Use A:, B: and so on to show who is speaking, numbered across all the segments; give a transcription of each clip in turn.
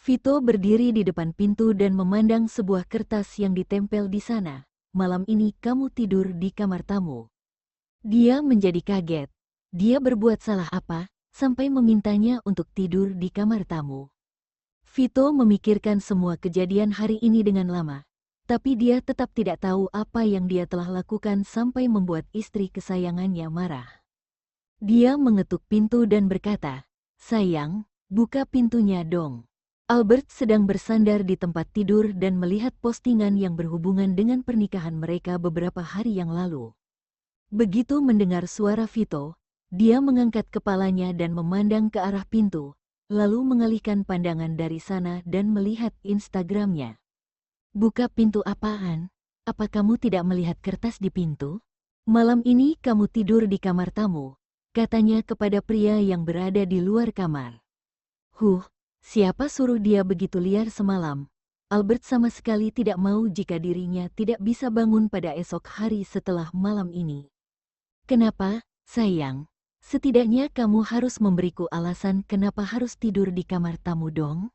A: Vito berdiri di depan pintu dan memandang sebuah kertas yang ditempel di sana. Malam ini kamu tidur di kamar tamu. Dia menjadi kaget. Dia berbuat salah apa, sampai memintanya untuk tidur di kamar tamu. Vito memikirkan semua kejadian hari ini dengan lama. Tapi dia tetap tidak tahu apa yang dia telah lakukan sampai membuat istri kesayangannya marah. Dia mengetuk pintu dan berkata, "Sayang, buka pintunya dong." Albert sedang bersandar di tempat tidur dan melihat postingan yang berhubungan dengan pernikahan mereka beberapa hari yang lalu. Begitu mendengar suara Vito, dia mengangkat kepalanya dan memandang ke arah pintu, lalu mengalihkan pandangan dari sana dan melihat Instagramnya. "Buka pintu apaan? Apa kamu tidak melihat kertas di pintu? Malam ini kamu tidur di kamar tamu," katanya kepada pria yang berada di luar kamar. Siapa suruh dia begitu liar semalam? Albert sama sekali tidak mau jika dirinya tidak bisa bangun pada esok hari setelah malam ini. "Kenapa, sayang? Setidaknya kamu harus memberiku alasan kenapa harus tidur di kamar tamu dong?"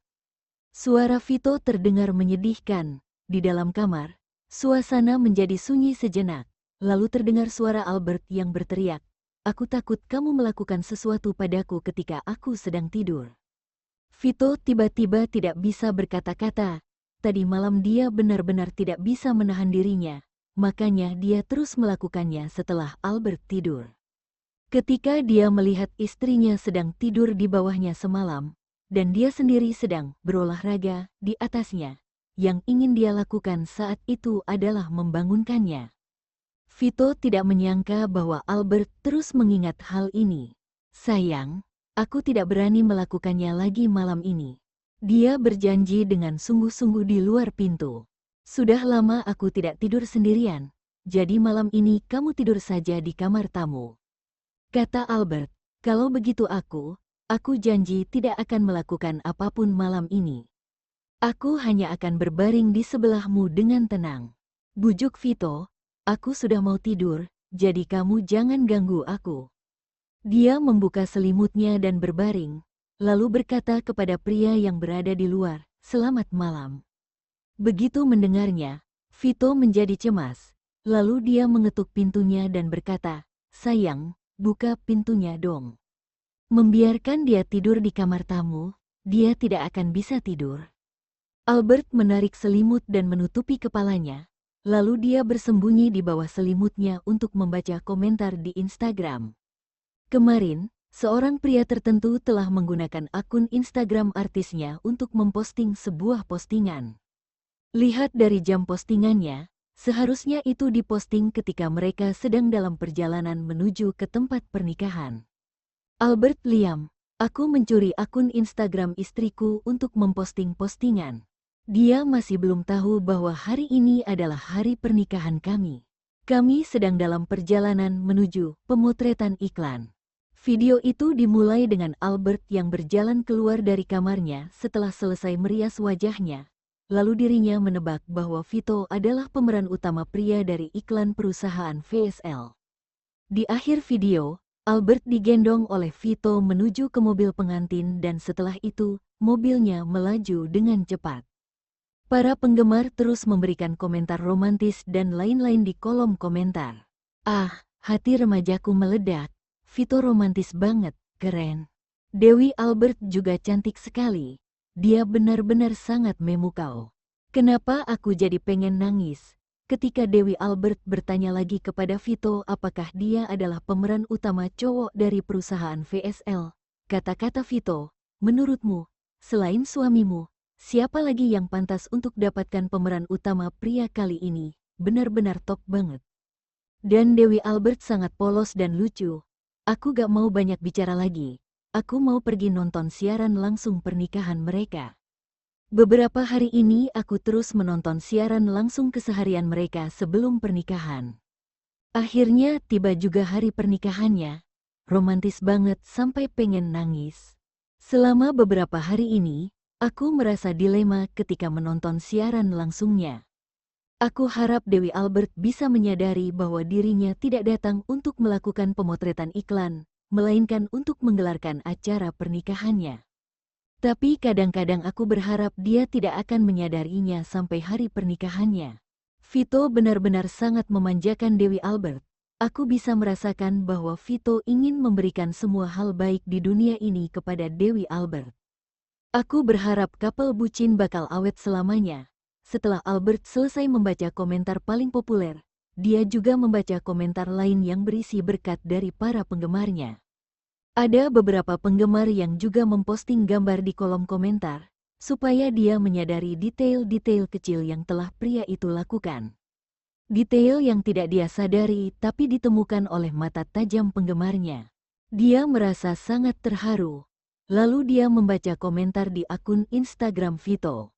A: Suara Vito terdengar menyedihkan. Di dalam kamar, suasana menjadi sunyi sejenak. Lalu terdengar suara Albert yang berteriak, "Aku takut kamu melakukan sesuatu padaku ketika aku sedang tidur." Vito tiba-tiba tidak bisa berkata-kata. Tadi malam dia benar-benar tidak bisa menahan dirinya, makanya dia terus melakukannya setelah Albert tidur. Ketika dia melihat istrinya sedang tidur di bawahnya semalam, dan dia sendiri sedang berolahraga di atasnya, yang ingin dia lakukan saat itu adalah membangunkannya. Vito tidak menyangka bahwa Albert terus mengingat hal ini. "Sayang, aku tidak berani melakukannya lagi malam ini." Dia berjanji dengan sungguh-sungguh di luar pintu. "Sudah lama aku tidak tidur sendirian, jadi malam ini kamu tidur saja di kamar tamu," kata Albert. "Kalau begitu aku janji tidak akan melakukan apapun malam ini. Aku hanya akan berbaring di sebelahmu dengan tenang." Bujuk Vito, "Aku sudah mau tidur, jadi kamu jangan ganggu aku." Dia membuka selimutnya dan berbaring, lalu berkata kepada pria yang berada di luar, "Selamat malam." Begitu mendengarnya, Vito menjadi cemas. Lalu dia mengetuk pintunya dan berkata, "Sayang, buka pintunya dong." Membiarkan dia tidur di kamar tamu, dia tidak akan bisa tidur. Albert menarik selimut dan menutupi kepalanya, lalu dia bersembunyi di bawah selimutnya untuk membaca komentar di Instagram. Kemarin, seorang pria tertentu telah menggunakan akun Instagram artisnya untuk memposting sebuah postingan. Lihat dari jam postingannya, seharusnya itu diposting ketika mereka sedang dalam perjalanan menuju ke tempat pernikahan. "Albert Liam, aku mencuri akun Instagram istriku untuk memposting postingan. Dia masih belum tahu bahwa hari ini adalah hari pernikahan kami. Kami sedang dalam perjalanan menuju pemotretan iklan." Video itu dimulai dengan Albert yang berjalan keluar dari kamarnya setelah selesai merias wajahnya. Lalu dirinya menebak bahwa Vito adalah pemeran utama pria dari iklan perusahaan VSL. Di akhir video, Albert digendong oleh Vito menuju ke mobil pengantin dan setelah itu, mobilnya melaju dengan cepat. Para penggemar terus memberikan komentar romantis dan lain-lain di kolom komentar. "Ah, hati remajaku meledak. Vito romantis banget, keren. Dewi Albert juga cantik sekali. Dia benar-benar sangat memukau. Kenapa aku jadi pengen nangis?" Ketika Dewi Albert bertanya lagi kepada Vito apakah dia adalah pemeran utama cowok dari perusahaan VSL. Kata-kata Vito, "Menurutmu, selain suamimu, siapa lagi yang pantas untuk dapatkan pemeran utama pria kali ini? Benar-benar top banget." Dan Dewi Albert sangat polos dan lucu. "Aku gak mau banyak bicara lagi. Aku mau pergi nonton siaran langsung pernikahan mereka." Beberapa hari ini aku terus menonton siaran langsung keseharian mereka sebelum pernikahan. Akhirnya tiba juga hari pernikahannya. Romantis banget sampai pengen nangis. Selama beberapa hari ini, aku merasa dilema ketika menonton siaran langsungnya. Aku harap Dewi Albert bisa menyadari bahwa dirinya tidak datang untuk melakukan pemotretan iklan, melainkan untuk menggelarkan acara pernikahannya. Tapi kadang-kadang aku berharap dia tidak akan menyadarinya sampai hari pernikahannya. Vito benar-benar sangat memanjakan Dewi Albert. Aku bisa merasakan bahwa Vito ingin memberikan semua hal baik di dunia ini kepada Dewi Albert. Aku berharap couple bucin bakal awet selamanya. Setelah Albert selesai membaca komentar paling populer, dia juga membaca komentar lain yang berisi berkat dari para penggemarnya. Ada beberapa penggemar yang juga memposting gambar di kolom komentar, supaya dia menyadari detail-detail kecil yang telah pria itu lakukan. Detail yang tidak dia sadari tapi ditemukan oleh mata tajam penggemarnya. Dia merasa sangat terharu. Lalu dia membaca komentar di akun Instagram Vito.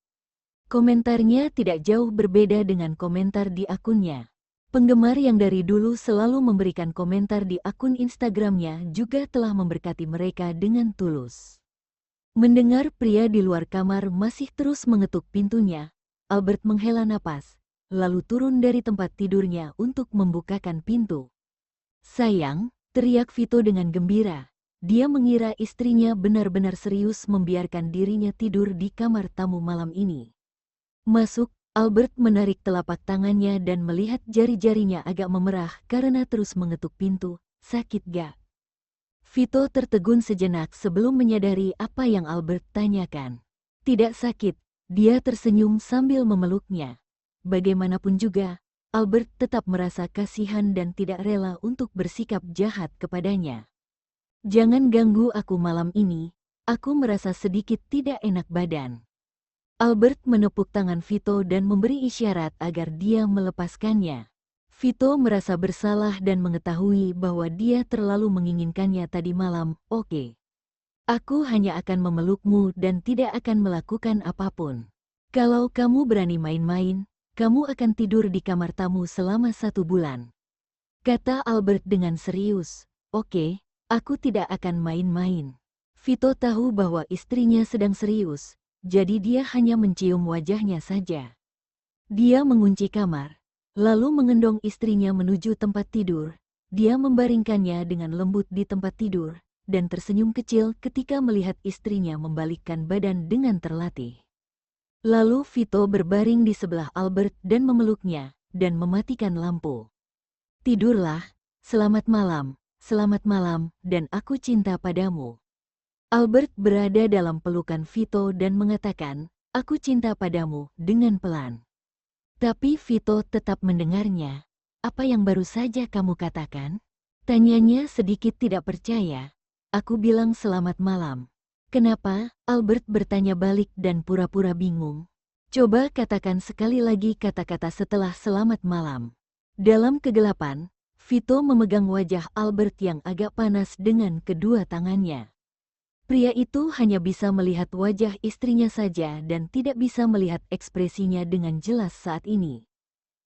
A: Komentarnya tidak jauh berbeda dengan komentar di akunnya. Penggemar yang dari dulu selalu memberikan komentar di akun Instagramnya juga telah memberkati mereka dengan tulus. Mendengar pria di luar kamar masih terus mengetuk pintunya, Albert menghela napas, lalu turun dari tempat tidurnya untuk membukakan pintu. "Sayang," teriak Vito dengan gembira. Dia mengira istrinya benar-benar serius membiarkan dirinya tidur di kamar tamu malam ini. "Masuk." Albert menarik telapak tangannya dan melihat jari-jarinya agak memerah karena terus mengetuk pintu. "Sakit gak?" Vito tertegun sejenak sebelum menyadari apa yang Albert tanyakan. "Tidak sakit," dia tersenyum sambil memeluknya. Bagaimanapun juga, Albert tetap merasa kasihan dan tidak rela untuk bersikap jahat kepadanya. "Jangan ganggu aku malam ini, aku merasa sedikit tidak enak badan." Albert menepuk tangan Vito dan memberi isyarat agar dia melepaskannya. Vito merasa bersalah dan mengetahui bahwa dia terlalu menginginkannya tadi malam. "Oke. Aku hanya akan memelukmu dan tidak akan melakukan apapun. Kalau kamu berani main-main, kamu akan tidur di kamar tamu selama 1 bulan." Kata Albert dengan serius. "Oke, aku tidak akan main-main." Vito tahu bahwa istrinya sedang serius. Jadi dia hanya mencium wajahnya saja. Dia mengunci kamar, lalu mengendong istrinya menuju tempat tidur. Dia membaringkannya dengan lembut di tempat tidur, dan tersenyum kecil ketika melihat istrinya membalikkan badan dengan terlatih. Lalu Vito berbaring di sebelah Albert dan memeluknya, dan mematikan lampu. "Tidurlah, selamat malam, dan aku cinta padamu." Albert berada dalam pelukan Vito dan mengatakan, "Aku cinta padamu," dengan pelan. Tapi Vito tetap mendengarnya. "Apa yang baru saja kamu katakan?" Tanyanya sedikit tidak percaya. "Aku bilang selamat malam." "Kenapa?" Albert bertanya balik dan pura-pura bingung. "Coba katakan sekali lagi kata-kata setelah selamat malam." Dalam kegelapan, Vito memegang wajah Albert yang agak panas dengan kedua tangannya. Pria itu hanya bisa melihat wajah istrinya saja dan tidak bisa melihat ekspresinya dengan jelas saat ini.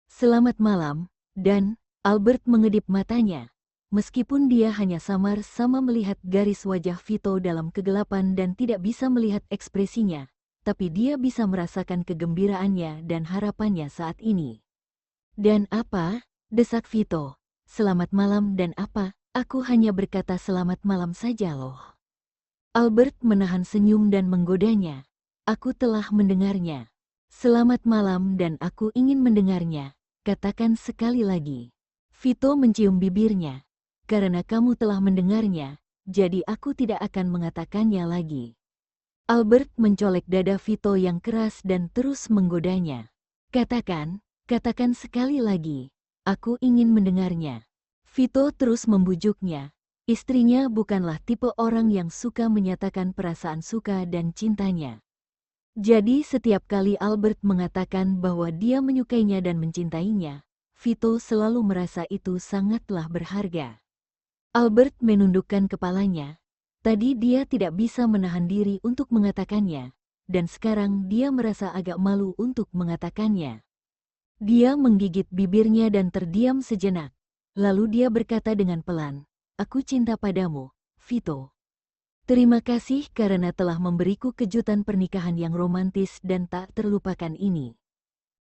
A: "Selamat malam," dan Albert mengedip matanya. Meskipun dia hanya samar-sama melihat garis wajah Vito dalam kegelapan dan tidak bisa melihat ekspresinya, tapi dia bisa merasakan kegembiraannya dan harapannya saat ini. "Dan apa?" desak Vito. "Selamat malam dan apa? Aku hanya berkata selamat malam saja loh." Albert menahan senyum dan menggodanya. "Aku telah mendengarnya. Selamat malam dan aku ingin mendengarnya. Katakan sekali lagi." Vito mencium bibirnya. "Karena kamu telah mendengarnya, jadi aku tidak akan mengatakannya lagi." Albert mencolek dada Vito yang keras dan terus menggodanya. Katakan sekali lagi. Aku ingin mendengarnya." Vito terus membujuknya. Istrinya bukanlah tipe orang yang suka menyatakan perasaan suka dan cintanya. Jadi setiap kali Albert mengatakan bahwa dia menyukainya dan mencintainya, Vito selalu merasa itu sangatlah berharga. Albert menundukkan kepalanya. Tadi dia tidak bisa menahan diri untuk mengatakannya, dan sekarang dia merasa agak malu untuk mengatakannya. Dia menggigit bibirnya dan terdiam sejenak. Lalu dia berkata dengan pelan, "Aku cinta padamu, Vito. Terima kasih karena telah memberiku kejutan pernikahan yang romantis dan tak terlupakan ini.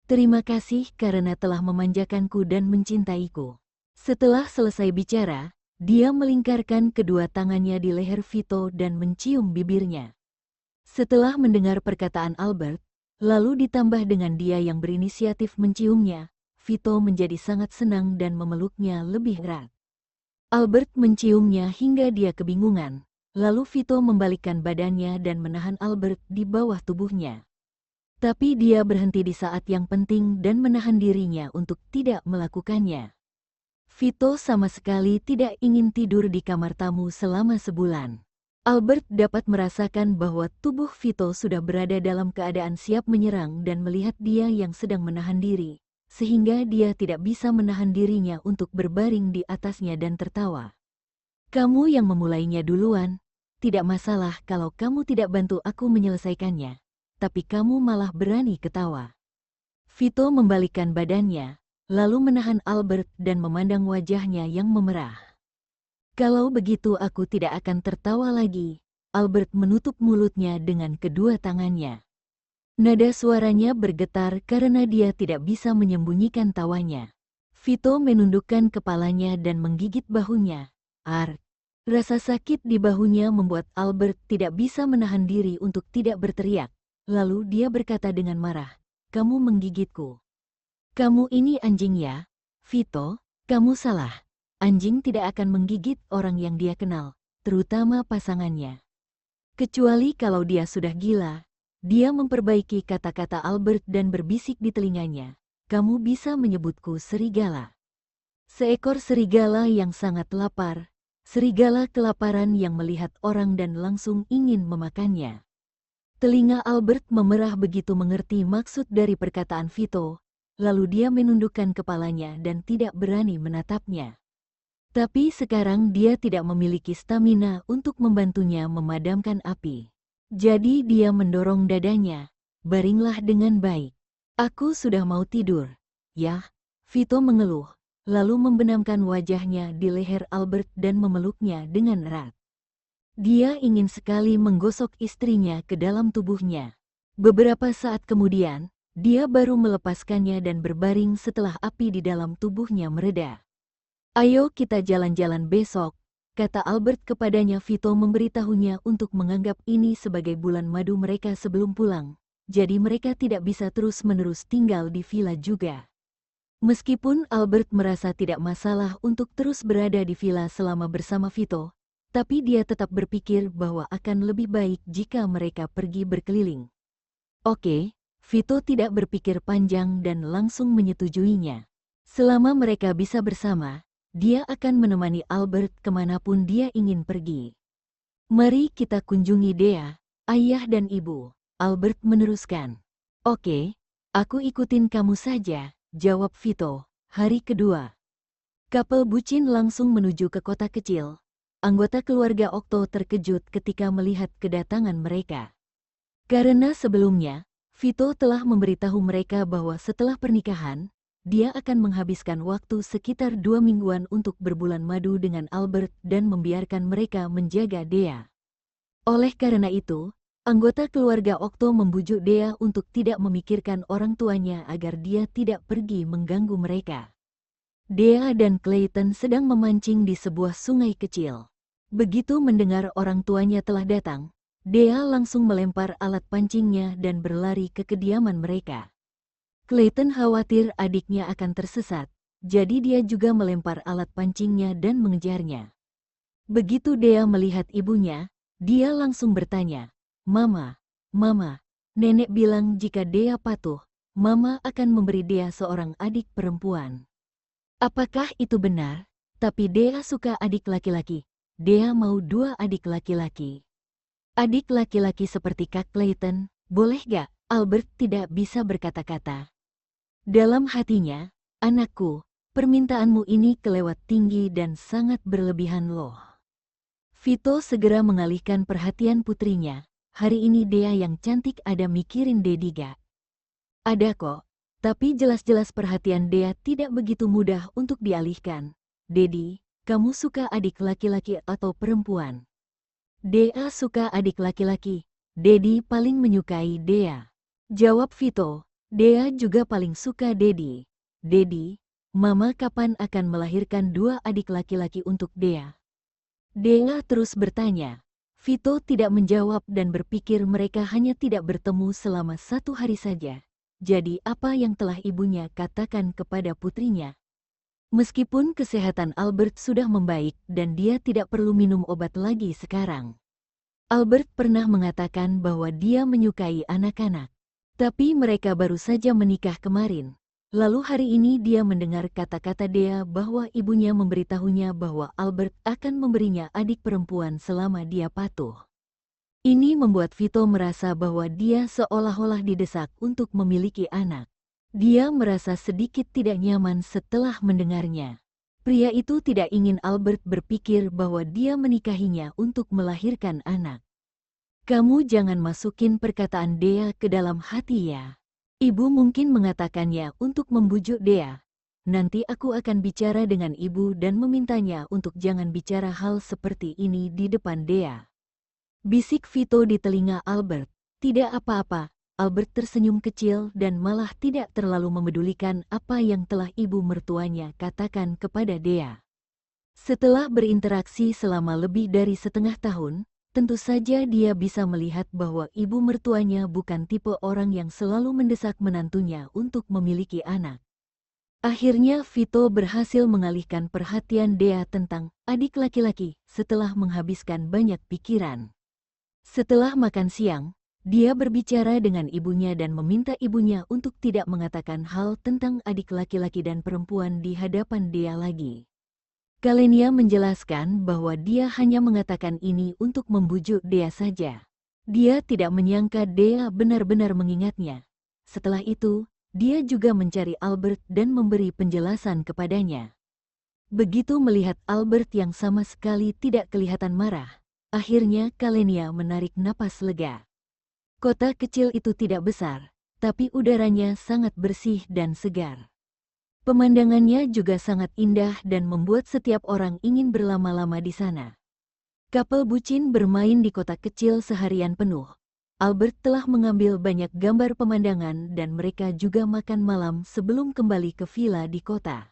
A: Terima kasih karena telah memanjakanku dan mencintaiku." Setelah selesai bicara, dia melingkarkan kedua tangannya di leher Vito dan mencium bibirnya. Setelah mendengar perkataan Albert, lalu ditambah dengan dia yang berinisiatif menciumnya, Vito menjadi sangat senang dan memeluknya lebih erat. Albert menciumnya hingga dia kebingungan, lalu Vito membalikkan badannya dan menahan Albert di bawah tubuhnya. Tapi dia berhenti di saat yang penting dan menahan dirinya untuk tidak melakukannya. Vito sama sekali tidak ingin tidur di kamar tamu selama sebulan. Albert dapat merasakan bahwa tubuh Vito sudah berada dalam keadaan siap menyerang dan melihat dia yang sedang menahan diri, sehingga dia tidak bisa menahan dirinya untuk berbaring di atasnya dan tertawa. "Kamu yang memulainya duluan, tidak masalah kalau kamu tidak bantu aku menyelesaikannya, tapi kamu malah berani ketawa." Vito membalikkan badannya, lalu menahan Albert dan memandang wajahnya yang memerah. "Kalau begitu aku tidak akan tertawa lagi." Albert menutup mulutnya dengan kedua tangannya. Nada suaranya bergetar karena dia tidak bisa menyembunyikan tawanya. Vito menundukkan kepalanya dan menggigit bahunya. Rasa sakit di bahunya membuat Albert tidak bisa menahan diri untuk tidak berteriak. Lalu dia berkata dengan marah, "Kamu menggigitku. Kamu ini anjing ya, Vito, kamu salah. Anjing tidak akan menggigit orang yang dia kenal, terutama pasangannya. Kecuali kalau dia sudah gila." Dia memperbaiki kata-kata Albert dan berbisik di telinganya, "Kamu bisa menyebutku serigala. Seekor serigala yang sangat lapar, serigala kelaparan yang melihat orang dan langsung ingin memakannya." Telinga Albert memerah begitu mengerti maksud dari perkataan Vito, lalu dia menundukkan kepalanya dan tidak berani menatapnya. Tapi sekarang dia tidak memiliki stamina untuk membantunya memadamkan api. Jadi dia mendorong dadanya, "Baringlah dengan baik. Aku sudah mau tidur." "Yah," Vito mengeluh, lalu membenamkan wajahnya di leher Albert dan memeluknya dengan erat. Dia ingin sekali menggosok istrinya ke dalam tubuhnya. Beberapa saat kemudian, dia baru melepaskannya dan berbaring setelah api di dalam tubuhnya mereda. "Ayo kita jalan-jalan besok," kata Albert kepadanya. Vito memberitahunya untuk menganggap ini sebagai bulan madu mereka sebelum pulang, jadi mereka tidak bisa terus-menerus tinggal di villa juga. Meskipun Albert merasa tidak masalah untuk terus berada di villa selama bersama Vito, tapi dia tetap berpikir bahwa akan lebih baik jika mereka pergi berkeliling. Oke, Vito tidak berpikir panjang dan langsung menyetujuinya. Selama mereka bisa bersama, dia akan menemani Albert kemanapun dia ingin pergi. "Mari kita kunjungi Dea, ayah dan ibu," Albert meneruskan. "Oke, aku ikutin kamu saja," jawab Vito. Hari kedua, kapel bucin langsung menuju ke kota kecil. Anggota keluarga Okto terkejut ketika melihat kedatangan mereka. Karena sebelumnya, Vito telah memberitahu mereka bahwa setelah pernikahan, dia akan menghabiskan waktu sekitar 2 mingguan untuk berbulan madu dengan Albert dan membiarkan mereka menjaga Dea. Oleh karena itu, anggota keluarga Okto membujuk Dea untuk tidak memikirkan orang tuanya agar dia tidak pergi mengganggu mereka. Dea dan Clayton sedang memancing di sebuah sungai kecil. Begitu mendengar orang tuanya telah datang, Dea langsung melempar alat pancingnya dan berlari ke kediaman mereka. Clayton khawatir adiknya akan tersesat, jadi dia juga melempar alat pancingnya dan mengejarnya. Begitu Dea melihat ibunya, dia langsung bertanya, "Mama, Mama, nenek bilang jika Dea patuh, Mama akan memberi Dea seorang adik perempuan. Apakah itu benar? Tapi Dea suka adik laki-laki. Dea mau 2 adik laki-laki." "Adik laki-laki seperti Kak Clayton, boleh gak?" Albert tidak bisa berkata-kata. Dalam hatinya, "Anakku, permintaanmu ini kelewat tinggi dan sangat berlebihan loh." Vito segera mengalihkan perhatian putrinya. "Hari ini Dea yang cantik ada mikirin Dedi gak?" "Ada kok, tapi jelas-jelas perhatian Dea tidak begitu mudah untuk dialihkan." "Dedi, kamu suka adik laki-laki atau perempuan?" "Dea suka adik laki-laki. Dedi paling menyukai Dea," jawab Vito. "Dea juga paling suka Dedi." "Dedi, Mama kapan akan melahirkan 2 adik laki-laki untuk Dea?" Dea terus bertanya. Vito tidak menjawab dan berpikir mereka hanya tidak bertemu selama 1 hari saja. Jadi apa yang telah ibunya katakan kepada putrinya? Meskipun kesehatan Albert sudah membaik dan dia tidak perlu minum obat lagi sekarang. Albert pernah mengatakan bahwa dia menyukai anak-anak. Tapi mereka baru saja menikah kemarin. Lalu hari ini dia mendengar kata-kata Dea bahwa ibunya memberitahunya bahwa Albert akan memberinya adik perempuan selama dia patuh. Ini membuat Vito merasa bahwa dia seolah-olah didesak untuk memiliki anak. Dia merasa sedikit tidak nyaman setelah mendengarnya. Pria itu tidak ingin Albert berpikir bahwa dia menikahinya untuk melahirkan anak. Kamu jangan masukin perkataan Dea ke dalam hati ya. Ibu mungkin mengatakannya untuk membujuk Dea. Nanti aku akan bicara dengan ibu dan memintanya untuk jangan bicara hal seperti ini di depan Dea. Bisik Vito di telinga Albert. Tidak apa-apa. Albert tersenyum kecil dan malah tidak terlalu memedulikan apa yang telah ibu mertuanya katakan kepada Dea. Setelah berinteraksi selama lebih dari setengah tahun, tentu saja dia bisa melihat bahwa ibu mertuanya bukan tipe orang yang selalu mendesak menantunya untuk memiliki anak. Akhirnya Vito berhasil mengalihkan perhatian Dea tentang adik laki-laki setelah menghabiskan banyak pikiran. Setelah makan siang, dia berbicara dengan ibunya dan meminta ibunya untuk tidak mengatakan hal tentang adik laki-laki dan perempuan di hadapan Dea lagi. Kalenia menjelaskan bahwa dia hanya mengatakan ini untuk membujuk Dea saja. Dia tidak menyangka Dea benar-benar mengingatnya. Setelah itu, dia juga mencari Albert dan memberi penjelasan kepadanya. Begitu melihat Albert yang sama sekali tidak kelihatan marah, akhirnya Kalenia menarik napas lega. Kota kecil itu tidak besar, tapi udaranya sangat bersih dan segar. Pemandangannya juga sangat indah dan membuat setiap orang ingin berlama-lama di sana. Kapel bucin bermain di kota kecil seharian penuh. Albert telah mengambil banyak gambar pemandangan dan mereka juga makan malam sebelum kembali ke villa di kota.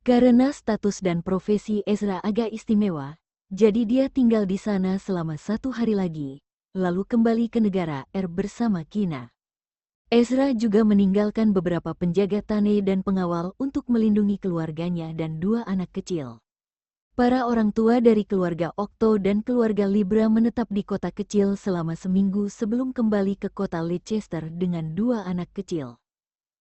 A: Karena status dan profesi Ezra agak istimewa, jadi dia tinggal di sana selama 1 hari lagi, lalu kembali ke negara bersama Kina. Ezra juga meninggalkan beberapa penjaga Tane dan pengawal untuk melindungi keluarganya dan 2 anak kecil. Para orang tua dari keluarga Octo dan keluarga Libra menetap di kota kecil selama seminggu sebelum kembali ke kota Leicester dengan 2 anak kecil.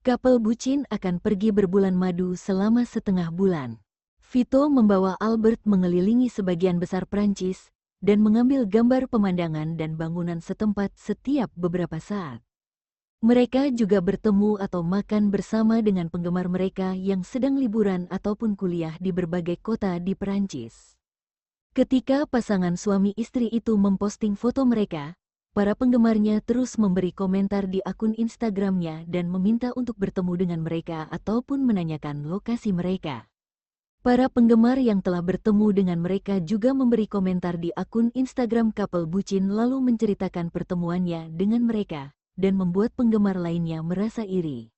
A: Kapel bucin akan pergi berbulan madu selama setengah bulan. Vito membawa Albert mengelilingi sebagian besar Prancis dan mengambil gambar pemandangan dan bangunan setempat setiap beberapa saat. Mereka juga bertemu atau makan bersama dengan penggemar mereka yang sedang liburan ataupun kuliah di berbagai kota di Perancis. Ketika pasangan suami istri itu memposting foto mereka, para penggemarnya terus memberi komentar di akun Instagramnya dan meminta untuk bertemu dengan mereka ataupun menanyakan lokasi mereka. Para penggemar yang telah bertemu dengan mereka juga memberi komentar di akun Instagram Kapel Bucin lalu menceritakan pertemuannya dengan mereka dan membuat penggemar lainnya merasa iri.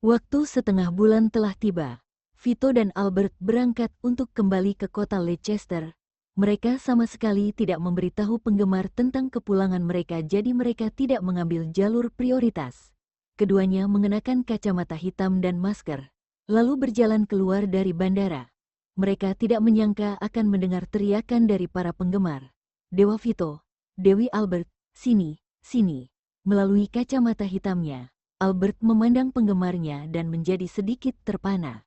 A: Waktu setengah bulan telah tiba. Vito dan Albert berangkat untuk kembali ke kota Leicester. Mereka sama sekali tidak memberitahu penggemar tentang kepulangan mereka jadi mereka tidak mengambil jalur prioritas. Keduanya mengenakan kacamata hitam dan masker, lalu berjalan keluar dari bandara. Mereka tidak menyangka akan mendengar teriakan dari para penggemar. Dewa Vito, Dewi Albert, sini, sini. Melalui kacamata hitamnya, Albert memandang penggemarnya dan menjadi sedikit terpana.